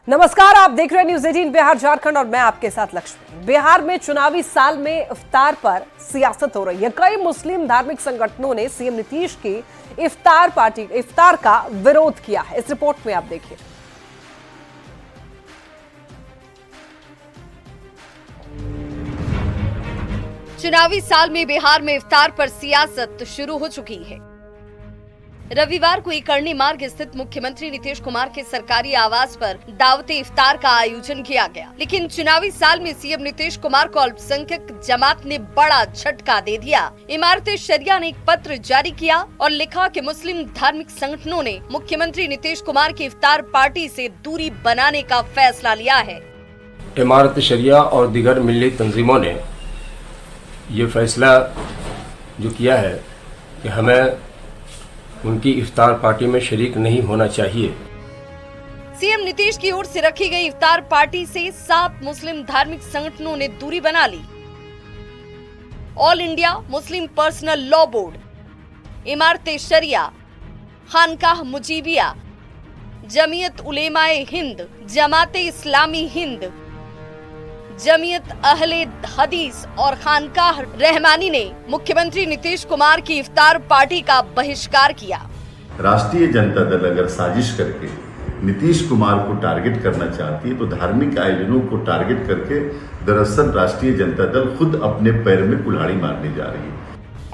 नमस्कार, आप देख रहे हैं न्यूज 18 बिहार झारखंड और मैं आपके साथ लक्ष्मी। बिहार में चुनावी साल में इफ्तार पर सियासत हो रही है। कई मुस्लिम धार्मिक संगठनों ने सीएम नीतीश की इफ्तार का विरोध किया है। इस रिपोर्ट में आप देखिए। चुनावी साल में बिहार में इफ्तार पर सियासत शुरू हो चुकी है। रविवार को इकरनी मार्ग स्थित मुख्यमंत्री नीतीश कुमार के सरकारी आवास पर दावते इफ्तार का आयोजन किया गया, लेकिन चुनावी साल में सीएम नीतीश कुमार को अल्पसंख्यक जमात ने बड़ा झटका दे दिया। इमारते शरिया ने एक पत्र जारी किया और लिखा कि मुस्लिम धार्मिक संगठनों ने मुख्यमंत्री नीतीश कुमार की इफ्तार पार्टी से दूरी बनाने का फैसला लिया है। इमारत शरिया और दीगर मिल्ली तंजीमों ने ये फैसला जो किया है कि हमें उनकी इफ्तार पार्टी में शरीक नहीं होना चाहिए। सीएम नीतीश की ओर से रखी गई इफ्तार पार्टी से 7 मुस्लिम धार्मिक संगठनों ने दूरी बना ली। All India Muslim personal law board, Imarat Sharia, Khanqah Mujibia, Jamiat उलेमाए Hind, जमाते इस्लामी हिंद, जमीयत अहले हदीस और खानकाह रहमानी ने मुख्यमंत्री नीतीश कुमार की इफ्तार पार्टी का बहिष्कार किया। राष्ट्रीय जनता दल अगर साजिश करके नीतीश कुमार को टारगेट करना चाहती है तो धार्मिक आयोजनों को टारगेट करके दरअसल राष्ट्रीय जनता दल खुद अपने पैर में कुल्हाड़ी मारने जा रही है।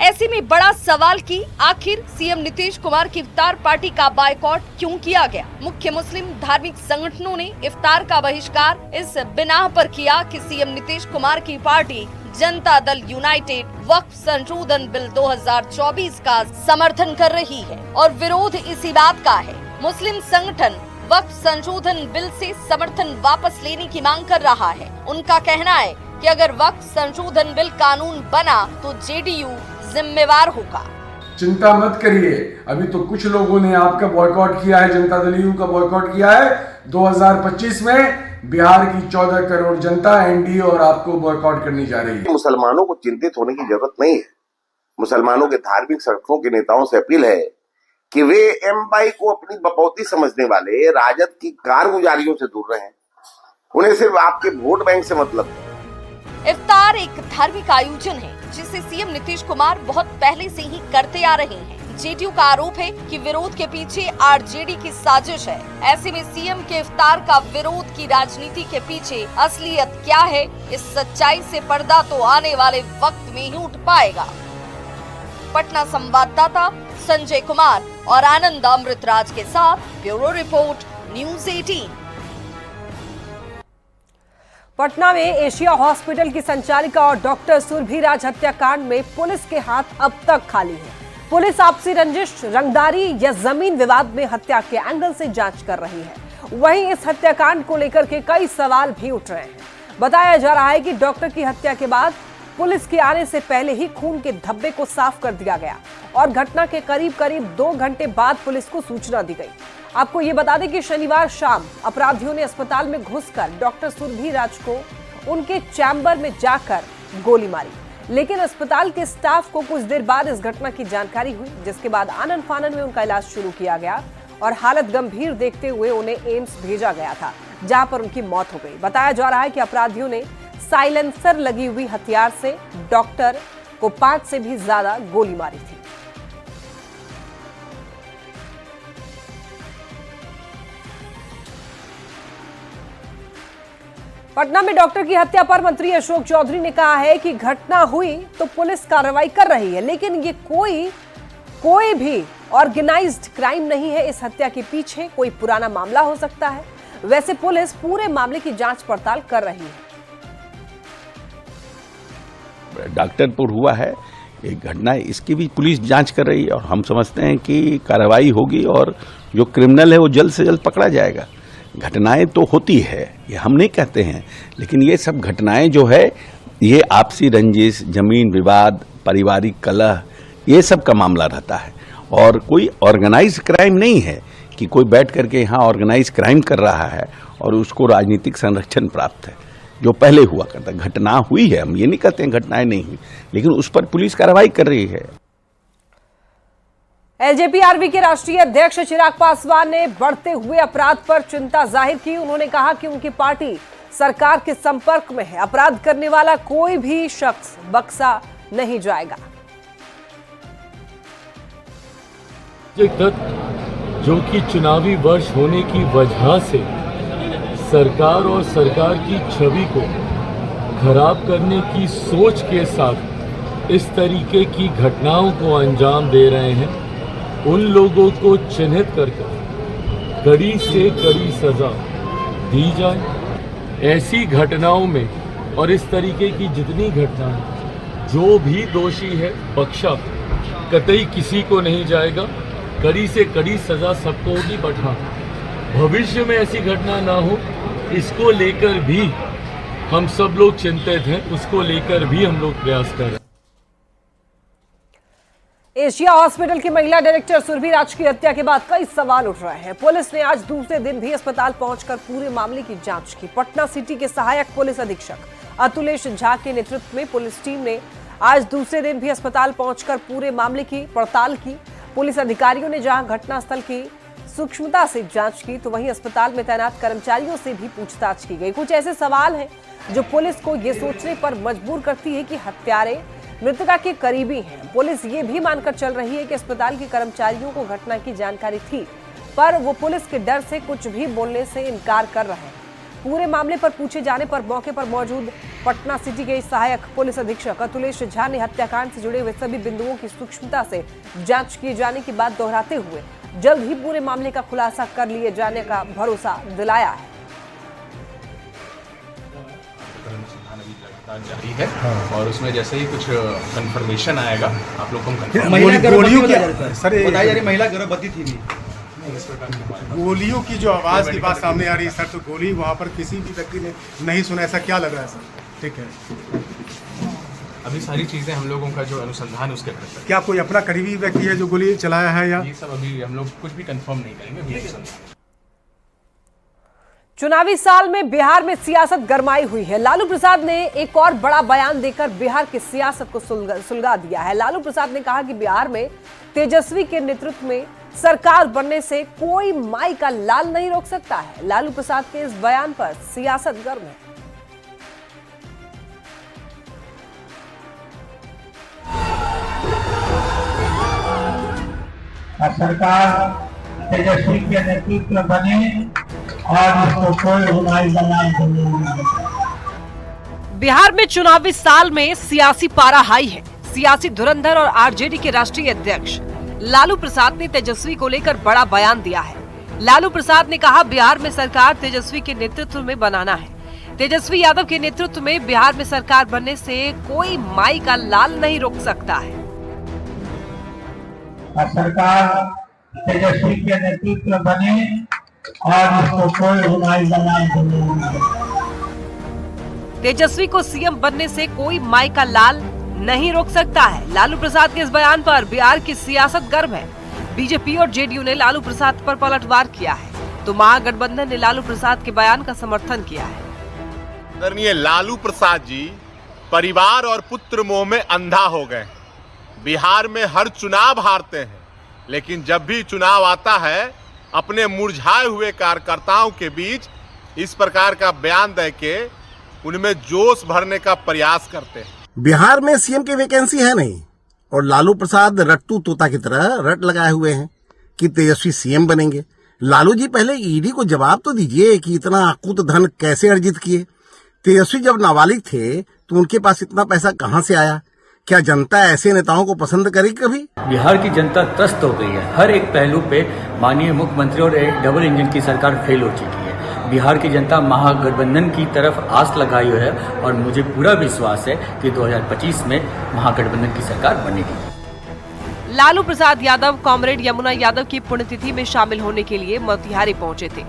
ऐसे में बड़ा सवाल कि आखिर सीएम नीतीश कुमार की इफ्तार पार्टी का बायकॉट क्यों किया गया। मुख्य मुस्लिम धार्मिक संगठनों ने इफ्तार का बहिष्कार इस बिना पर किया कि सीएम नीतीश कुमार की पार्टी जनता दल यूनाइटेड वक्फ संशोधन बिल 2024 का समर्थन कर रही है और विरोध इसी बात का है। मुस्लिम संगठन वक्फ संशोधन बिल से समर्थन वापस लेने की मांग कर रहा है। उनका कहना है कि अगर वक्फ संशोधन बिल कानून बना तो जेडीयू जिम्मेवार होगा। चिंता मत करिए, अभी तो कुछ लोगों ने आपका बॉयकॉट किया है, जनता दल यू का बॉयकॉट किया है। 2025 में बिहार की 14 करोड़ जनता एनडीए और आपको बॉयकॉट करनी जा रही है। मुसलमानों को चिंतित होने की जरूरत नहीं है। मुसलमानों के धार्मिक संगठनों के नेताओं से अपील है कि वे एमवाई को अपनी बपौती समझने वाले राजद की कारगुजारियों से दूर रहें। उन्हें सिर्फ आपके वोट बैंक से मतलब है। इफ्तार एक धार्मिक आयोजन है जिसे सीएम नीतीश कुमार बहुत पहले से ही करते आ रहे हैं। जेडीयू का आरोप है कि विरोध के पीछे आरजेडी की साजिश है। ऐसे में सीएम के इफ्तार का विरोध की राजनीति के पीछे असलियत क्या है, इस सच्चाई से पर्दा तो आने वाले वक्त में ही उठ पाएगा। पटना संवाददाता संजय कुमार और आनंद अमृतराज के साथ ब्यूरो रिपोर्ट न्यूज 18। पटना में एशिया हॉस्पिटल की संचालिका और डॉक्टर सुरभि राज हत्याकांड में पुलिस के हाथ अब तक खाली है। पुलिस आपसी रंजिश, रंगदारी या जमीन विवाद में हत्या के एंगल से जांच कर रही है। वहीं इस हत्याकांड को लेकर के कई सवाल भी उठ रहे हैं। बताया जा रहा है कि डॉक्टर की हत्या के बाद पुलिस के आने से पहले ही खून के धब्बे को साफ कर दिया गया और घटना के करीब 2 घंटे बाद पुलिस को सूचना दी गई। आपको ये बता दें कि शनिवार शाम अपराधियों ने अस्पताल में घुसकर डॉक्टर सुरभि राज को उनके चैम्बर में जाकर गोली मारी, लेकिन अस्पताल के स्टाफ को कुछ देर बाद इस घटना की जानकारी हुई, जिसके बाद आनन फानन में उनका इलाज शुरू किया गया और हालत गंभीर देखते हुए उन्हें एम्स भेजा गया था, जहां पर उनकी मौत हो गई। बताया जा रहा है कि अपराधियों ने साइलेंसर लगी हुई हथियार से डॉक्टर को 5 से भी ज्यादा गोली मारी थी। पटना में डॉक्टर की हत्या पर मंत्री अशोक चौधरी ने कहा है कि घटना हुई तो पुलिस कार्रवाई कर रही है, लेकिन ये कोई भी ऑर्गेनाइज्ड क्राइम नहीं है। इस हत्या के पीछे कोई पुराना मामला हो सकता है। वैसे पुलिस पूरे मामले की जांच पड़ताल कर रही है। डॉक्टर पर हुआ है एक घटना, इसकी भी पुलिस जांच कर रही है और हम समझते हैं कि कार्रवाई होगी और जो क्रिमिनल है वो जल्द से जल्द पकड़ा जाएगा। घटनाएं तो होती है, ये हम नहीं कहते हैं, लेकिन ये सब घटनाएं जो है ये आपसी रंजिश, जमीन विवाद, पारिवारिक कलह, ये सब का मामला रहता है और कोई ऑर्गेनाइज क्राइम नहीं है कि कोई बैठ करके यहाँ ऑर्गेनाइज क्राइम कर रहा है और उसको राजनीतिक संरक्षण प्राप्त है, जो पहले हुआ करता। घटना हुई है, हम ये नहीं कहते हैं घटनाएं नहीं हुई, लेकिन उस पर पुलिस कार्रवाई कर रही है। एलजेपी-आरबी के राष्ट्रीय अध्यक्ष चिराग पासवान ने बढ़ते हुए अपराध पर चिंता जाहिर की। उन्होंने कहा कि उनकी पार्टी सरकार के संपर्क में है, अपराध करने वाला कोई भी शख्स बख्शा नहीं जाएगा। जो कि चुनावी वर्ष होने की वजह से सरकार और सरकार की छवि को खराब करने की सोच के साथ इस तरीके की घटनाओं को अंजाम दे रहे हैं, उन लोगों को चिन्हित करके कड़ी से कड़ी सजा दी जाए। ऐसी घटनाओं में और इस तरीके की जितनी घटनाएं, जो भी दोषी है बख्शा कतई किसी को नहीं जाएगा। कड़ी से कड़ी सजा सबको होगी, बट हाँ, भविष्य में ऐसी घटना ना हो इसको लेकर भी हम सब लोग चिंतित हैं, उसको लेकर भी हम लोग प्रयास कर रहे हैं। एशिया हॉस्पिटल की महिला डायरेक्टर सुरभि राज की हत्या के बाद कई सवाल उठ रहे हैं। पुलिस ने आज दूसरे दिन भी अस्पताल पहुंचकर पूरे मामले की जांच की। पटना सिटी के सहायक पुलिस अधीक्षक अतुलेश झा के नेतृत्व में पुलिस टीम ने आज दूसरे दिन भी अस्पताल पहुंचकर पूरे मामले की पड़ताल की। पुलिस अधिकारियों ने जहां घटनास्थल की सूक्ष्मता से जांच की, तो वहीं अस्पताल में तैनात कर्मचारियों से भी पूछताछ की गई। कुछ ऐसे सवाल हैं जो पुलिस को ये सोचने पर मजबूर करती है कि हत्यारे मृतका के करीबी हैं। पुलिस ये भी मानकर चल रही है कि अस्पताल के कर्मचारियों को घटना की जानकारी थी, पर वो पुलिस के डर से कुछ भी बोलने से इनकार कर रहे हैं। पूरे मामले पर पूछे जाने पर मौके पर मौजूद पटना सिटी के सहायक पुलिस अधीक्षक अतुलेश झा ने हत्याकांड से जुड़े हुए सभी बिंदुओं की सूक्ष्मता से जांच किए जाने की बात दोहराते हुए जल्द ही पूरे मामले का खुलासा कर लिए जाने का भरोसा दिलाया है। जारी है और उसमें जैसे ही कुछ कंफर्मेशन आएगा आप लोग को महिला गर्भवती थी। गोलियों की जो आवाज की बात सामने आ रही है सर, तो गोली वहाँ पर किसी भी व्यक्ति ने नहीं सुना, ऐसा क्या लग रहा है सर? ठीक है, अभी सारी चीजें हम लोगों का जो अनुसंधान उसके अंदर है। क्या कोई अपना करीबी व्यक्ति है जो गोली चलाया है या ये सब अभी हम लोग कुछ भी कंफर्म नहीं करेंगे। चुनावी साल में बिहार में सियासत गरमाई हुई है। लालू प्रसाद ने एक और बड़ा बयान देकर बिहार की सियासत को सुलगा दिया है। लालू प्रसाद ने कहा कि बिहार में तेजस्वी के नेतृत्व में सरकार बनने से कोई माई का लाल नहीं रोक सकता है। लालू प्रसाद के इस बयान पर सियासत गर्म है। सरकार तेजस्वी के नेतृत्व बने और इसको कोई बिहार में चुनावी साल में सियासी पारा हाई है। सियासी धुरंधर और आरजेडी के राष्ट्रीय अध्यक्ष लालू प्रसाद ने तेजस्वी को लेकर बड़ा बयान दिया है। लालू प्रसाद ने कहा, बिहार में सरकार तेजस्वी के नेतृत्व में बनाना है। तेजस्वी यादव के नेतृत्व में बिहार में सरकार बनने से कोई माई का लाल नहीं रोक सकता है। सरकार तेजस्वी के नेतृत्व बने और इसको कोई तेजस्वी को सीएम बनने से कोई माई का लाल नहीं रोक सकता है। लालू प्रसाद के इस बयान पर बिहार की सियासत गर्म है। बीजेपी और जेडीयू ने लालू प्रसाद पर पलटवार किया है, तो महागठबंधन ने लालू प्रसाद के बयान का समर्थन किया है। आदरणीय लालू प्रसाद जी परिवार और पुत्र मोह में अंधा हो गए। बिहार में हर चुनाव हारते हैं, लेकिन जब भी चुनाव आता है अपने मुरझाए हुए कार्यकर्ताओं के बीच इस प्रकार का बयान देके उनमें जोश भरने का प्रयास करते हैं। बिहार में सीएम की वैकेंसी है नहीं और लालू प्रसाद रट्टू तोता की तरह रट लगाए हुए हैं कि तेजस्वी सीएम बनेंगे। लालू जी पहले ईडी को जवाब तो दीजिए कि इतना अकूत धन कैसे अर्जित किए। तेजस्वी जब नाबालिग थे तो उनके पास इतना पैसा कहां से आया? क्या जनता ऐसे नेताओं को पसंद करेगी कभी? बिहार की जनता त्रस्त हो गई है। हर एक पहलू पे माननीय मुख्यमंत्री और एक डबल इंजन की सरकार फेल हो चुकी है। बिहार की जनता महागठबंधन की तरफ आस लगाई हुई है और मुझे पूरा विश्वास है कि 2025 में महागठबंधन की सरकार बनेगी। लालू प्रसाद यादव कॉमरेड यमुना यादव की पुण्यतिथि में शामिल होने के लिए मोतिहारी पहुंचे थे।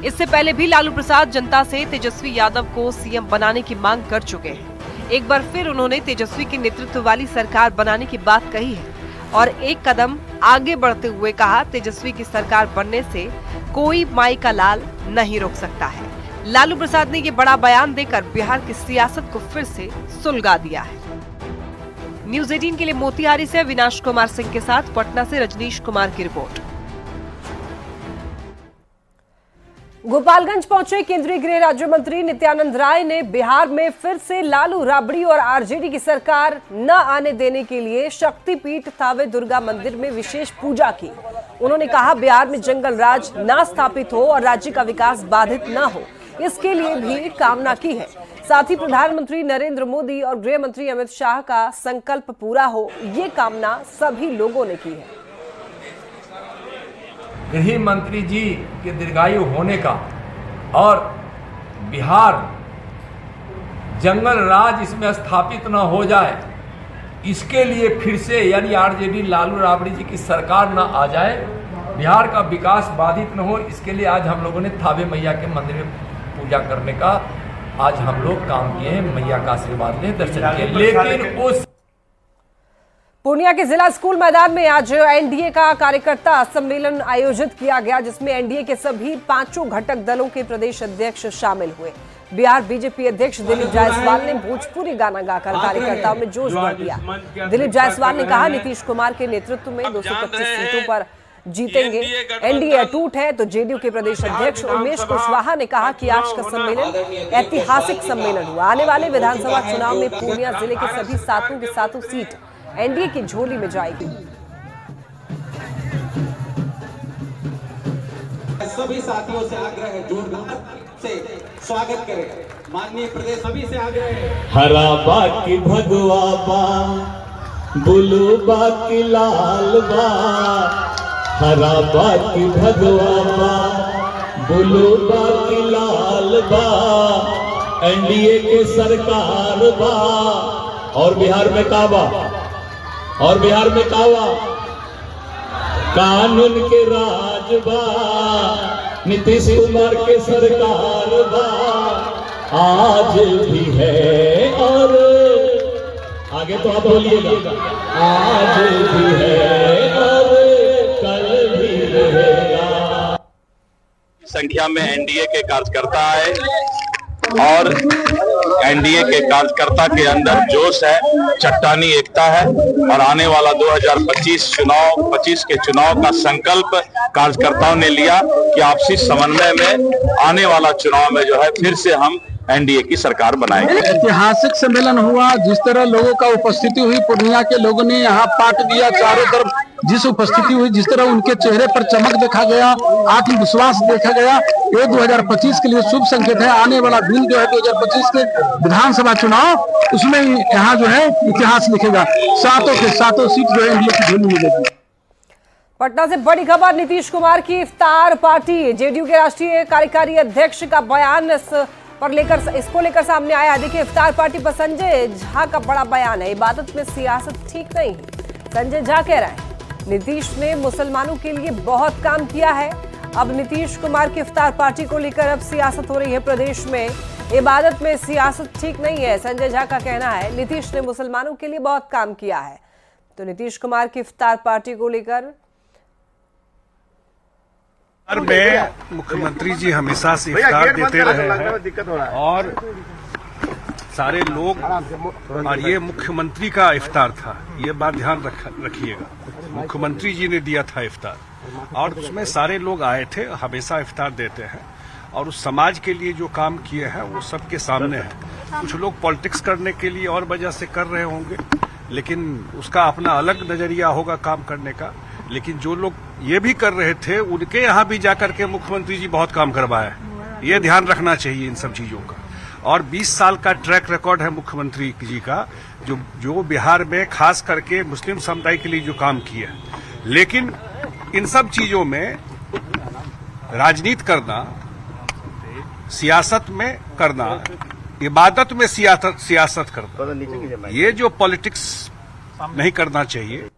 इससे पहले भी लालू प्रसाद जनता से तेजस्वी यादव को सीएम बनाने की मांग कर चुके हैं। एक बार फिर उन्होंने तेजस्वी के नेतृत्व वाली सरकार बनाने की बात कही है और एक कदम आगे बढ़ते हुए कहा, तेजस्वी की सरकार बनने से कोई माई का लाल नहीं रोक सकता है। लालू प्रसाद ने ये बड़ा बयान देकर बिहार की सियासत को फिर से सुलगा दिया है। न्यूज 18 के लिए मोतिहारी से विनाश कुमार सिंह के साथ पटना से रजनीश कुमार की रिपोर्ट। गोपालगंज पहुंचे केंद्रीय गृह राज्य मंत्री नित्यानंद राय ने बिहार में फिर से लालू राबड़ी और आरजेडी की सरकार न आने देने के लिए शक्तिपीठ थावे दुर्गा मंदिर में विशेष पूजा की। उन्होंने कहा बिहार में जंगल राज न स्थापित हो और राज्य का विकास बाधित न हो, इसके लिए भी कामना की है। साथ ही प्रधानमंत्री नरेंद्र मोदी और गृह मंत्री अमित शाह का संकल्प पूरा हो, ये कामना सभी लोगों ने की है। गृह मंत्री जी के दीर्घायु होने का और बिहार जंगल राज इसमें स्थापित न हो जाए, इसके लिए फिर से यानी आरजेडी लालू राबड़ी जी की सरकार न आ जाए, बिहार का विकास बाधित न हो, इसके लिए आज हम लोगों ने थावे मैया के मंदिर में पूजा करने का आज हम लोग काम किए हैं। मैया का आशीर्वाद लें, दर्शन किए। लेकिन उस पूर्णिया के जिला स्कूल मैदान में आज एनडीए का कार्यकर्ता सम्मेलन आयोजित किया गया, जिसमें एनडीए के सभी 5 घटक दलों के प्रदेश अध्यक्ष शामिल हुए। बिहार बीजेपी अध्यक्ष दिलीप जायसवाल ने भोजपुरी गाना गाकर कार्यकर्ताओं में जोश भर दिया। दिलीप जायसवाल ने कहा नीतीश कुमार के नेतृत्व में 225 सीटों पर जीतेंगे, एनडीए अटूट है। तो जेडीयू के प्रदेश अध्यक्ष उमेश कुशवाहा ने कहा कि आज का सम्मेलन ऐतिहासिक सम्मेलन हुआ। आने वाले विधानसभा चुनाव में पूर्णिया जिले के सभी 7 की 7 सीट एनडीए की झोली में जाएगी। सभी साथियों से आग्रह है, जोरदार से स्वागत करें। माननीय प्रदेश सभी से आग्रह है। हरा बाकी भगवा बा, बुलू बाकी लाल बा, हरा बाकी भगवा बा, बुलू बाकी लाल बा, एनडीए के सरकार बा और बिहार में काबा, और बिहार में कावा कानून के राज बा, नीतीश कुमार के सरकार बा, आज भी है और आगे तो आप बोलिएगा, आज भी है और कल भी रहेगा। संख्या में एनडीए के कार्यकर्ता आए और एनडीए के कार्यकर्ता के अंदर जोश है, चट्टानी एकता है और आने वाला 2025 के चुनाव का संकल्प कार्यकर्ताओं ने लिया कि आपसी समन्वय में आने वाला चुनाव में जो है फिर से हम एनडीए की सरकार बनाएंगे। ऐतिहासिक सम्मेलन हुआ, जिस तरह लोगों का उपस्थिति हुई, पूर्णिया के लोगों ने यहाँ पाट दिया, चारों तरफ जिस उपस्थिति हुई, जिस तरह उनके चेहरे पर चमक देखा गया, आत्मविश्वास देखा गया, ये 2025 के लिए शुभ संकेत है। आने वाला दिन जो है 2025 के विधानसभा चुनाव, उसमें यहाँ जो है इतिहास लिखेगा। 7 के 7 सीट जो है एनडीए की झोली मिलेगी। पटना से बड़ी खबर, नीतीश कुमार की इफ्तार पार्टी, जेडीयू के राष्ट्रीय कार्यकारी अध्यक्ष का बयान इसको लेकर सामने आया है। देखिए, इफ्तार पार्टी पर संजय झा का बड़ा बयान है, इबादत में सियासत ठीक नहीं है। संजय झा कह रहे हैं नीतीश ने मुसलमानों के लिए बहुत काम किया है, अब नीतीश कुमार की इफ्तार पार्टी को लेकर अब सियासत हो रही है प्रदेश में, इबादत में सियासत ठीक नहीं है। संजय झा का कहना है नीतीश ने मुसलमानों के लिए बहुत काम किया है। तो नीतीश कुमार की इफ्तार पार्टी को लेकर में मुख्यमंत्री जी हमेशा से इफ्तार देते रहे हैं और सारे लोग, और ये मुख्यमंत्री का इफ्तार था, ये बात ध्यान रखिएगा। मुख्यमंत्री जी ने दिया था इफ्तार और उसमें सारे लोग आए थे, हमेशा इफ्तार देते हैं और उस समाज के लिए जो काम किए हैं वो सबके सामने है। कुछ लोग पॉलिटिक्स करने के लिए और वजह से कर रहे होंगे, लेकिन उसका अपना अलग नजरिया होगा काम करने का। लेकिन जो लोग ये भी कर रहे थे, उनके यहाँ भी जाकर के मुख्यमंत्री जी बहुत काम करवाए, ये ध्यान रखना चाहिए इन सब चीजों का। और 20 साल का ट्रैक रिकॉर्ड है मुख्यमंत्री जी का, जो बिहार में खास करके मुस्लिम समुदाय के लिए जो काम किया है। लेकिन इन सब चीजों में राजनीति करना, सियासत में करना, इबादत में सियासत करना, ये जो पॉलिटिक्स नहीं करना चाहिए।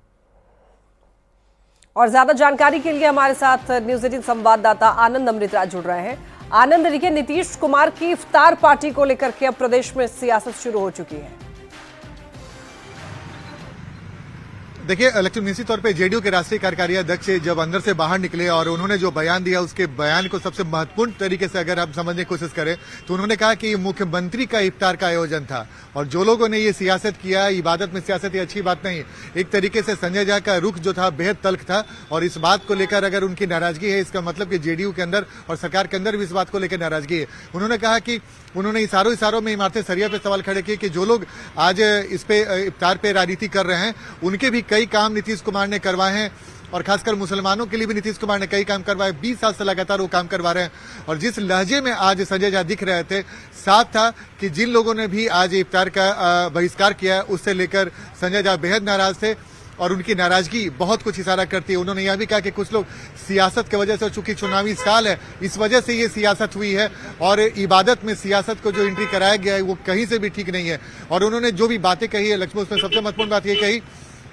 और ज्यादा जानकारी के लिए हमारे साथ न्यूज 18 संवाददाता आनंद अमृतराज जुड़ रहे हैं। आनंद, देखिए, नीतीश कुमार की इफ्तार पार्टी को लेकर के अब प्रदेश में सियासत शुरू हो चुकी है। देखिए लक्ष्मी, निश्चित तौर पे जेडीयू के राष्ट्रीय कार्यकारी अध्यक्ष जब अंदर से बाहर निकले और उन्होंने जो बयान दिया, उसके बयान को सबसे महत्वपूर्ण तरीके से अगर आप समझने की कोशिश करें तो उन्होंने कहा कि मुख्यमंत्री का इफ्तार का आयोजन था और जो लोगों ने ये सियासत किया, इबादत में सियासत ये अच्छी बात नहीं। एक तरीके से संजय झा का रुख जो था बेहद तल्ख था और इस बात को लेकर अगर उनकी नाराजगी है, इसका मतलब कि जेडीयू के अंदर और सरकार के अंदर भी इस बात को लेकर नाराजगी है। उन्होंने कहा कि उन्होंने इशारों में इमारत सरिया पे सवाल खड़े किए कि जो लोग आज इस पे इफ्तार पे राजनीति कर रहे हैं, उनके भी कई काम नीतीश कुमार ने करवाए हैं और खासकर मुसलमानों के लिए भी नीतीश कुमार ने कई काम करवाए। 20 साल से लगातार वो काम करवा रहे हैं और जिस लहजे में आज संजय झा दिख रहे थे, साफ था कि जिन लोगों ने भी आज इफ्तार का बहिष्कार किया, उससे लेकर संजय झा बेहद नाराज थे और उनकी नाराजगी बहुत कुछ इशारा करती है। उन्होंने यह भी कहा कि कुछ लोग सियासत की वजह से, चूंकि चुनावी साल है, इस वजह से ये सियासत हुई है और इबादत में सियासत को जो एंट्री कराया गया है वो कहीं से भी ठीक नहीं है। और उन्होंने जो भी बातें कही है लक्ष्मण, उसमें सबसे महत्वपूर्ण बात ये कही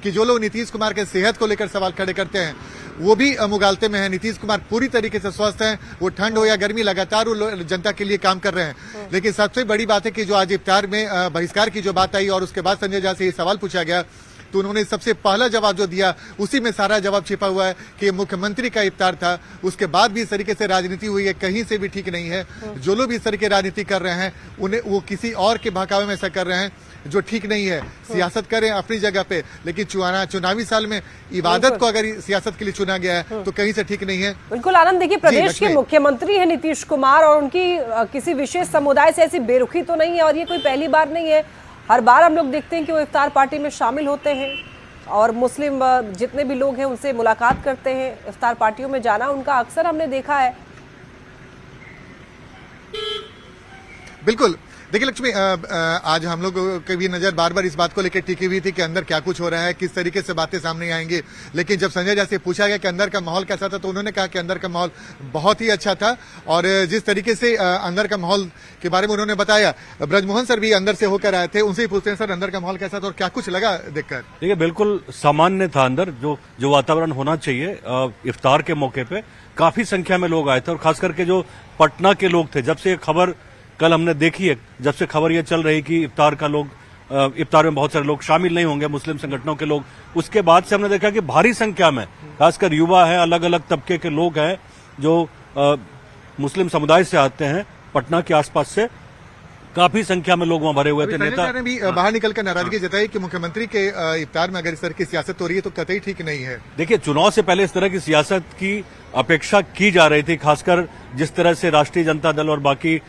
कि जो लोग नीतीश कुमार के सेहत को लेकर सवाल खड़े करते हैं वो भी मुगालते में है। नीतीश कुमार पूरी तरीके से स्वस्थ हैं, वो ठंड हो या गर्मी लगातार वो जनता के लिए काम कर रहे हैं। लेकिन सबसे बड़ी बात है कि जो आज इफ्तार में बहिष्कार की जो बात आई और उसके बाद संजय झा से ये सवाल पूछा गया तो उन्होंने सबसे पहला जवाब जो दिया, उसी में सारा जवाब छिपा हुआ है कि मुख्यमंत्री का इफ्तार था। उसके बाद भी इस तरीके से राजनीति हुई है, कहीं से भी ठीक नहीं है। जो लोग इस तरीके राजनीति कर रहे हैं उन्हें वो किसी और के बहकावे में ऐसा कर रहे हैं जो ठीक नहीं है। सियासत करें अपनी जगह पे, लेकिन चुनावी साल में इबादत को अगर सियासत के लिए चुना गया है तो कहीं से ठीक नहीं है। बिल्कुल आनंद, देखिए प्रदेश के मुख्यमंत्री है नीतीश कुमार और उनकी किसी विशेष समुदाय से ऐसी बेरुखी तो नहीं है और ये कोई पहली बार नहीं है। हर बार हम लोग देखते हैं कि वो इफ्तार पार्टी में शामिल होते हैं और मुस्लिम जितने भी लोग हैं उनसे मुलाकात करते हैं। इफ्तार पार्टियों में जाना उनका अक्सर हमने देखा है। बिल्कुल, देखिए लक्ष्मी, आज हम लोग की भी नजर बार बार इस बात को लेकर टिकी हुई थी कि अंदर क्या कुछ हो रहा है, किस तरीके से बातें सामने आएंगी। लेकिन जब संजय झा से पूछा गया कि अंदर का माहौल कैसा था तो उन्होंने कहा कि अंदर का माहौल बहुत ही अच्छा था और जिस तरीके से अंदर का माहौल के बारे में उन्होंने बताया, ब्रजमोहन सर भी अंदर से होकर आए थे, उनसे ही पूछते हैं सर अंदर का माहौल कैसा था और क्या कुछ लगा देखकर। देखिए बिल्कुल सामान्य था अंदर, जो वातावरण होना चाहिए। इफ्तार के मौके पे काफी संख्या में लोग आए थे और खास करके जो पटना के लोग थे, जब से खबर कल हमने देखी है, जब से खबर ये चल रही कि इफ्तार में बहुत सारे लोग शामिल नहीं होंगे, मुस्लिम संगठनों के लोग, उसके बाद से हमने देखा कि भारी संख्या में खासकर युवा है, अलग अलग तबके के लोग हैं जो मुस्लिम समुदाय से आते हैं, पटना के आसपास से काफी संख्या में लोग वहां भरे हुए थे। नेता ने भी बाहर निकलकर नाराजगी जताई कि मुख्यमंत्री के इफ्तार में अगर इस तरह की सियासत हो रही है तो कतई ठीक नहीं है। देखिए चुनाव से पहले इस तरह की सियासत की अपेक्षा की जा रही थी, खासकर जिस तरह से राष्ट्रीय जनता दल और बाकी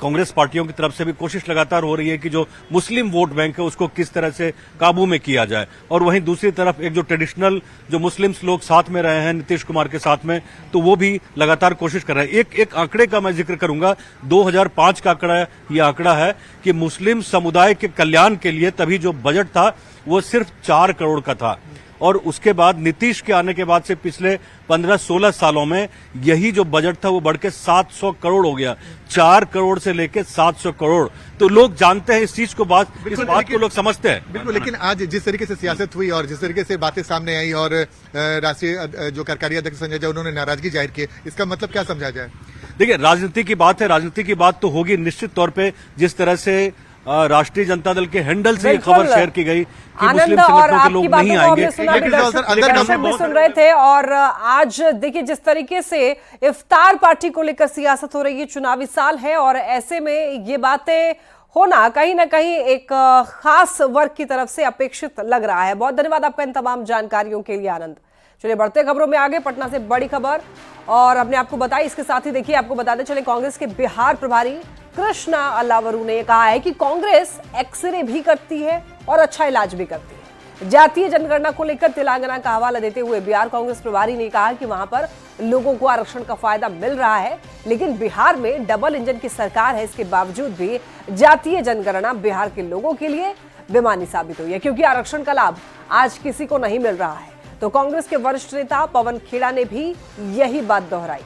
कांग्रेस पार्टियों की तरफ से भी कोशिश लगातार हो रही है कि जो मुस्लिम वोट बैंक है उसको किस तरह से काबू में किया जाए। और वहीं दूसरी तरफ एक जो ट्रेडिशनल जो मुस्लिम्स लोग साथ में रहे हैं नीतीश कुमार के साथ में, तो वो भी लगातार कोशिश कर रहे हैं। एक आंकड़े का मैं जिक्र करूंगा, 2005 का आंकड़ा, ये आंकड़ा है कि मुस्लिम समुदाय के कल्याण के लिए तभी जो बजट था वो सिर्फ 4 करोड़ का था और उसके बाद नीतीश के आने के बाद से पिछले 15-16 सालों में यही जो बजट था वो बढ़ के 700 करोड़ हो गया। 4 करोड़ से लेके 700 करोड़। तो लोग जानते हैं इस चीज को, इस बात को लोग समझते हैं। बिल्कुल, लेकिन आज जिस तरीके से सियासत हुई और जिस तरीके से बातें सामने आई और राष्ट्रीय जो कार्यकारी अध्यक्ष संजय झा उन्होंने नाराजगी जाहिर की, इसका मतलब क्या समझा जाए? देखिए राजनीति की बात है, राजनीति की बात तो होगी निश्चित तौर पे। जिस तरह से राष्ट्रीय जनता दल के हैंडल से ये खबर शेयर की गई कि मुस्लिम संगठनों के लोग नहीं आएंगे, दर्शक भी सुन रहे थे। और आज देखिए जिस तरीके से इफ्तार पार्टी को लेकर सियासत हो रही है, चुनावी साल है और ऐसे में ये बातें होना कहीं ना कहीं एक खास वर्ग की तरफ से अपेक्षित लग रहा है। बहुत धन्यवाद आपका इन तमाम जानकारियों के लिए आनंद। चलिए बढ़ते खबरों में आगे, पटना से बड़ी खबर और अपने आपको बताई। इसके साथ ही देखिए आपको बताते चले, कांग्रेस के बिहार प्रभारी कृष्णा अल्लावरू ने कहा है कि कांग्रेस एक्सरे भी करती है और अच्छा इलाज भी करती है। जातीय जनगणना को लेकर तेलंगाना का हवाला देते हुए बिहार कांग्रेस प्रभारी ने कहा कि वहां पर लोगों को आरक्षण का फायदा मिल रहा है, लेकिन बिहार में डबल इंजन की सरकार है, इसके बावजूद भी जातीय जनगणना बिहार के लोगों के लिए बेमानी साबित हुई है, क्योंकि आरक्षण का लाभ आज किसी को नहीं मिल रहा है। तो कांग्रेस के वरिष्ठ नेता पवन खेड़ा ने भी यही बात दोहराई।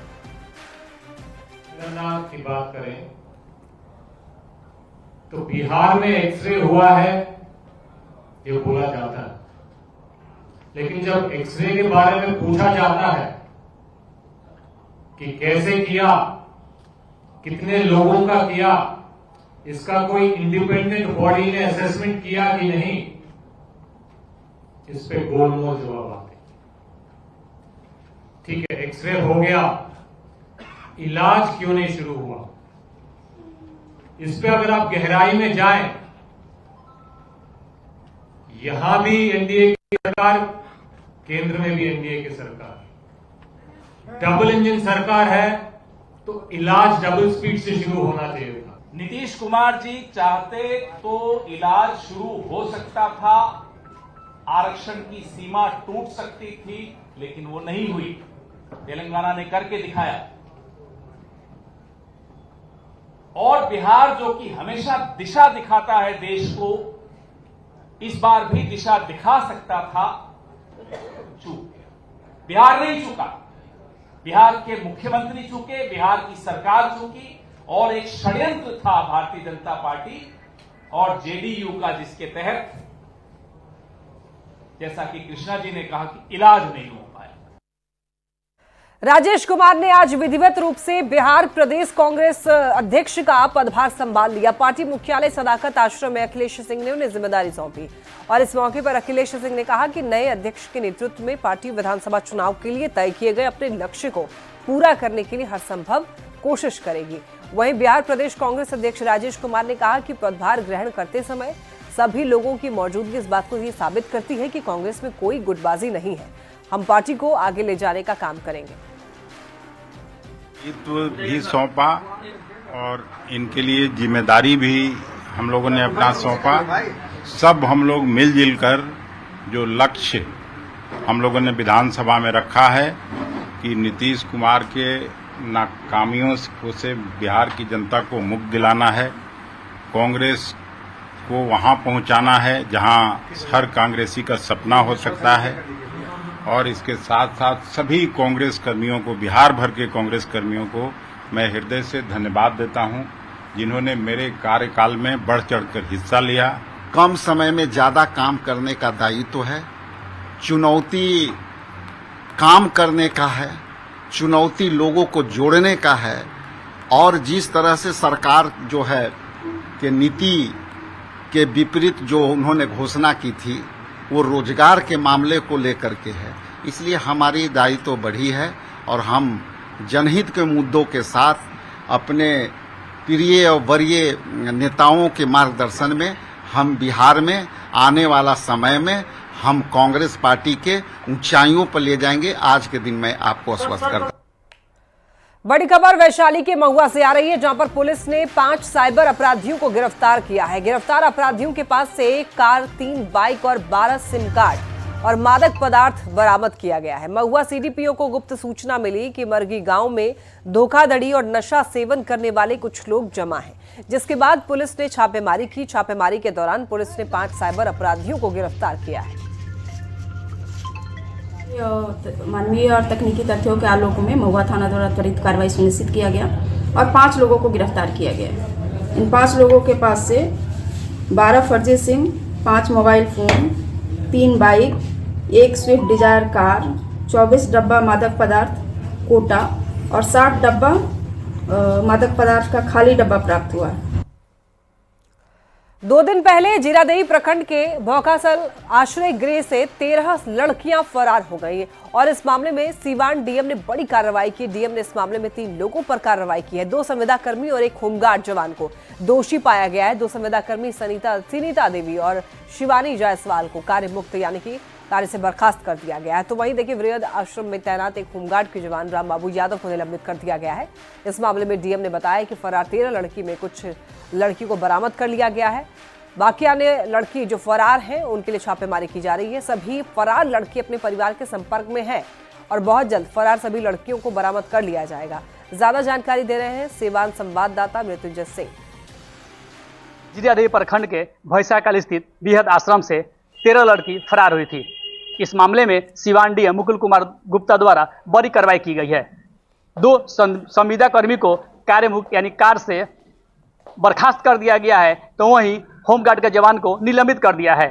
की बात करें तो बिहार में एक्सरे हुआ है ये बोला जाता है, लेकिन जब एक्सरे के बारे में पूछा जाता है कि कैसे किया, कितने लोगों का किया, इसका कोई इंडिपेंडेंट बॉडी ने असेसमेंट किया कि नहीं, इस पे गोलमोल जवाब आते। ठीक है, एक्सरे हो गया, इलाज क्यों नहीं शुरू हुआ? इस पे अगर आप गहराई में जाएं, यहां भी एनडीए की सरकार, केंद्र में भी एनडीए की सरकार, डबल इंजन सरकार है, तो इलाज डबल स्पीड से शुरू होना चाहिए था। नीतीश कुमार जी चाहते तो इलाज शुरू हो सकता था, आरक्षण की सीमा टूट सकती थी, लेकिन वो नहीं हुई। तेलंगाना ने करके दिखाया। और बिहार जो कि हमेशा दिशा दिखाता है देश को, इस बार भी दिशा दिखा सकता था, चूक गया। बिहार नहीं चुका, बिहार के मुख्यमंत्री चूके, बिहार की सरकार चूकी, और एक षड्यंत्र था भारतीय जनता पार्टी और जेडीयू का, जिसके तहत जैसा कि कृष्णा जी ने कहा कि इलाज नहीं हो पाया। राजेश कुमार ने आज विधिवत रूप से बिहार प्रदेश कांग्रेस अध्यक्ष का पदभार संभाल लिया। पार्टी मुख्यालय सदाकत आश्रम में अखिलेश सिंह ने उन्हें जिम्मेदारी सौंपी और इस मौके पर अखिलेश सिंह ने कहा कि नए अध्यक्ष के नेतृत्व में पार्टी विधानसभा चुनाव के लिए तय किए गए अपने लक्ष्य को पूरा करने के लिए हर संभव कोशिश करेगी। वहीं बिहार प्रदेश कांग्रेस अध्यक्ष राजेश कुमार ने कहा कि पदभार ग्रहण करते समय सभी लोगों की मौजूदगी इस बात को ये साबित करती है कि कांग्रेस में कोई गुटबाजी नहीं है। हम पार्टी को आगे ले जाने का काम करेंगे। नेतृत्व भी सौंपा और इनके लिए जिम्मेदारी भी हम लोगों ने अपना सौंपा। सब हम लोग मिलजुल कर जो लक्ष्य हम लोगों ने विधानसभा में रखा है कि नीतीश कुमार के नाकामियों से बिहार की जनता को मुक्त दिलाना है, कांग्रेस को वहां पहुंचाना है जहां हर कांग्रेसी का सपना हो सकता है। और इसके साथ साथ सभी कांग्रेस कर्मियों को, बिहार भर के कांग्रेस कर्मियों को मैं हृदय से धन्यवाद देता हूं, जिन्होंने मेरे कार्यकाल में बढ़ चढ़कर हिस्सा लिया। कम समय में ज्यादा काम करने का दायित्व है, चुनौती काम करने का है, चुनौती लोगों को जोड़ने का है। और जिस तरह से सरकार जो है कि नीति के विपरीत जो उन्होंने घोषणा की थी वो रोजगार के मामले को लेकर के है, इसलिए हमारी दायित्व बढ़ी है और हम जनहित के मुद्दों के साथ अपने प्रिय और वरीय नेताओं के मार्गदर्शन में हम बिहार में आने वाला समय में हम कांग्रेस पार्टी के ऊंचाइयों पर ले जाएंगे। आज के दिन मैं आपको आश्वस्त करता। बड़ी खबर वैशाली के महुआ से आ रही है, जहां पर पुलिस ने 5 साइबर अपराधियों को गिरफ्तार किया है। गिरफ्तार अपराधियों के पास से 1 कार, 3 बाइक और 12 सिम कार्ड और मादक पदार्थ बरामद किया गया है। महुआ सीडीपीओ को गुप्त सूचना मिली कि मरगी गांव में धोखाधड़ी और नशा सेवन करने वाले कुछ लोग जमा हैं, जिसके बाद पुलिस ने छापेमारी की। छापेमारी के दौरान पुलिस ने 5 साइबर अपराधियों को गिरफ्तार किया है। मानवीय और तकनीकी तथ्यों के आलोक में महुआ थाना द्वारा त्वरित कार्रवाई सुनिश्चित किया गया और 5 लोगों को गिरफ्तार किया गया। इन 5 लोगों के पास से 12 फर्जी sim, 5 mobile phone, 3 bike, 1 Swift Dzire car, 24 डब्बा मादक पदार्थ कोटा और 60 डब्बा मादक पदार्थ का खाली डब्बा प्राप्त हुआ है। 2 दिन पहले जीरादेई प्रखंड के भौकासल आश्रय गृह से 13 लड़कियां फरार हो गई और इस मामले में सीवान डीएम ने बड़ी कार्रवाई की। डीएम ने इस मामले में 3 लोगों पर कार्रवाई की है। 2 संविदा कर्मी और 1 होमगार्ड जवान को दोषी पाया गया है। 2 संविदा कर्मी सुनीता देवी और शिवानी जायसवाल को कार्य मुक्त यानी कि कार्य से बर्खास्त कर दिया गया है। तो वहीं देखिए, वृहद आश्रम में तैनात 1 होमगार्ड के जवान राम बाबू यादव को निलंबित कर दिया गया है। इस मामले में डीएम ने बताया कि फरार 13 लड़की में कुछ लड़की को बरामद कर लिया गया है। बाकी अन्य लड़की जो फरार हैं उनके लिए छापेमारी की जा रही है। सभी फरार लड़की अपने परिवार के संपर्क में है और बहुत जल्द फरार सभी लड़कियों को बरामद कर लिया जाएगा। ज्यादा जानकारी दे रहे हैं सीवान संवाददाता मृत्युंजय सिंह। जीरादेई प्रखंड के भैंसाकल स्थित बृहद आश्रम से 13 लड़की फरार हुई थी। इस मामले में सीवान डीएम मुकुल कुमार गुप्ता द्वारा बड़ी कार्रवाई की गई है। 2 संविदा कर्मी को कार्यमुक्त यानी कार से बर्खास्त कर दिया गया है, तो वहीं होमगार्ड के जवान को निलंबित कर दिया है।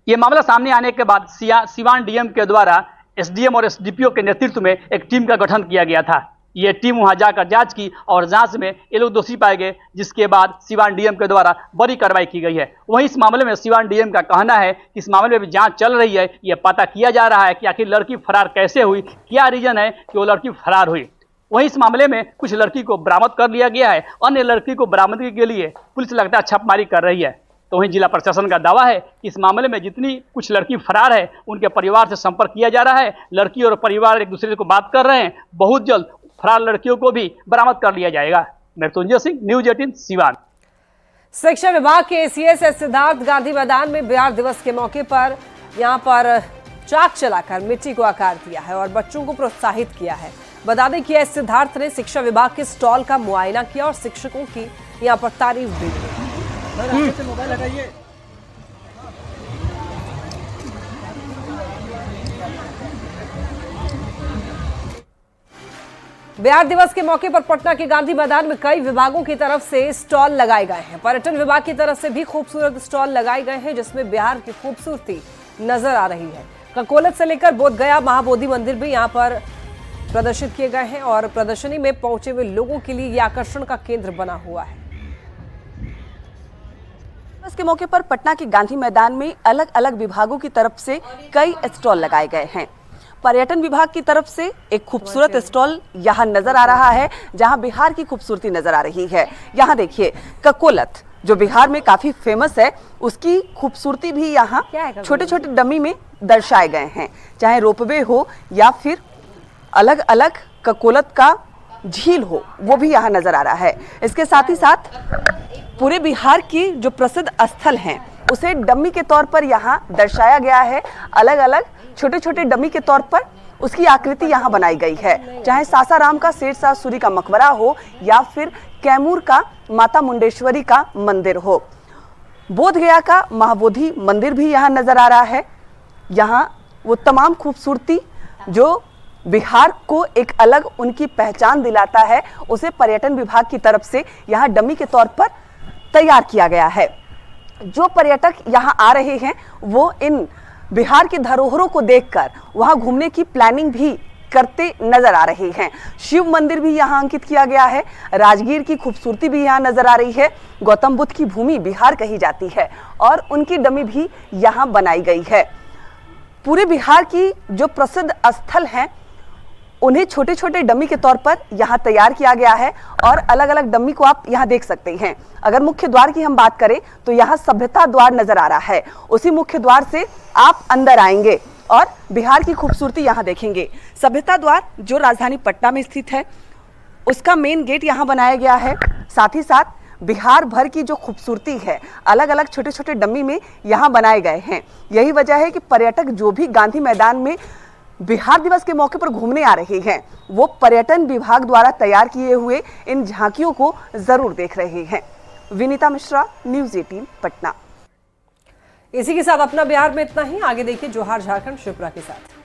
ये मामला सामने आने के बाद सीवान डीएम के द्वारा एसडीएम और एसडीपीओ के नेतृत्व में एक टीम का गठन किया गया था। ये टीम वहां जाकर जांच की और जांच में ये लोग दोषी पाए गए, जिसके बाद सिवान डीएम के द्वारा बड़ी कार्रवाई की गई है। वहीं इस मामले में सिवान डीएम का कहना है कि इस मामले में भी जांच चल रही है, ये पता किया जा रहा है कि आखिर लड़की फरार कैसे हुई, क्या रीजन है कि वो लड़की फरार हुई। वहीं इस मामले में कुछ लड़की को बरामद कर लिया गया है, अन्य लड़की को बरामदगी के लिए पुलिस लगातार छापेमारी कर रही है। तो वहीं जिला प्रशासन का दावा है कि इस मामले में जितनी कुछ लड़की फरार है उनके परिवार से संपर्क किया जा रहा है, लड़की और परिवार एक दूसरे को बात कर रहे हैं, बहुत जल्द फरार लड़कियों को भी बरामद कर लिया जाएगा। मृत्युंजय सिंह, न्यूज 18 सिवान। शिक्षा विभाग के एसीएस सिद्धार्थ गांधी मैदान में बिहार दिवस के मौके पर यहां पर चाक चलाकर मिट्टी को आकार दिया है और बच्चों को प्रोत्साहित किया है। बता दें कि सिद्धार्थ ने शिक्षा विभाग के स्टॉल का मुआयना किया और शिक्षकों की यहां पर तारीफ भी की। मोबाइल हटाइए। बिहार दिवस के मौके पर पटना के गांधी मैदान में कई विभागों की तरफ से स्टॉल लगाए गए हैं। पर्यटन विभाग की तरफ से भी खूबसूरत स्टॉल लगाए गए हैं, जिसमें बिहार की खूबसूरती नजर आ रही है। ककोलत से लेकर बोधगया महाबोधि मंदिर भी यहां पर प्रदर्शित किए गए हैं और प्रदर्शनी में पहुंचे हुए लोगों के लिए यह आकर्षण का केंद्र बना हुआ है। के मौके पर पटना के गांधी मैदान में अलग अलग विभागों की तरफ से कई स्टॉल लगाए गए हैं। पर्यटन विभाग की तरफ से एक खूबसूरत स्टॉल यहाँ नजर आ रहा है, जहाँ बिहार की खूबसूरती नजर आ रही है। यहाँ देखिए, ककोलत जो बिहार में काफी फेमस है, उसकी खूबसूरती भी यहाँ छोटे छोटे डमी में दर्शाए गए हैं। चाहे रोपवे हो या फिर अलग अलग ककोलत का झील हो, वो भी यहाँ नजर आ रहा है। इसके साथ ही साथ पूरे बिहार की जो प्रसिद्ध स्थल हैं, उसे डमी के तौर पर यहाँ दर्शाया गया है। अलग अलग छोटे छोटे डमी के तौर पर उसकी आकृति यहाँ बनाई गई है। चाहे सासाराम का शेरशाह सूरी का मकबरा हो या फिर कैमूर का माता मुंडेश्वरी का मंदिर हो, बोधगया का महाबोधि मंदिर भी यहाँ नजर आ रहा है। यहाँ वो तमाम खूबसूरती जो बिहार को एक अलग उनकी पहचान दिलाता है, उसे पर्यटन विभाग की तरफ से यहाँ डमी के तौर पर तैयार किया गया है। जो पर्यटक यहाँ आ रहे हैं वो इन बिहार की धरोहरों को देखकर वहाँ घूमने की प्लानिंग भी करते नजर आ रहे हैं। शिव मंदिर भी यहाँ अंकित किया गया है। राजगीर की खूबसूरती भी यहाँ नजर आ रही है। गौतम बुद्ध की भूमि बिहार कही जाती है और उनकी डमी भी यहाँ बनाई गई है। पूरे बिहार की जो प्रसिद्ध स्थल हैं, उन्हें छोटे छोटे डमी के तौर पर यहाँ तैयार किया गया है और अलग अलग डमी को आप यहाँ देख सकते हैं। अगर मुख्य द्वार की हम बात करें तो यहाँ सभ्यता द्वार नजर आ रहा है। उसी मुख्य द्वार से आप अंदर आएंगे और बिहार की खूबसूरती यहाँ देखेंगे। सभ्यता द्वार जो राजधानी पटना में स्थित है, उसका मेन गेट यहाँ बनाया गया है। साथ ही साथ बिहार भर की जो खूबसूरती है, अलग अलग छोटे छोटे डमी में यहाँ बनाए गए हैं। यही वजह है कि पर्यटक जो भी गांधी मैदान में बिहार दिवस के मौके पर घूमने आ रहे हैं, वो पर्यटन विभाग द्वारा तैयार किए हुए इन झांकियों को जरूर देख रहे हैं। विनीता मिश्रा, न्यूज 18 पटना। इसी के साथ अपना बिहार में इतना ही। आगे देखिए जोहार झारखंड शिप्रा के साथ।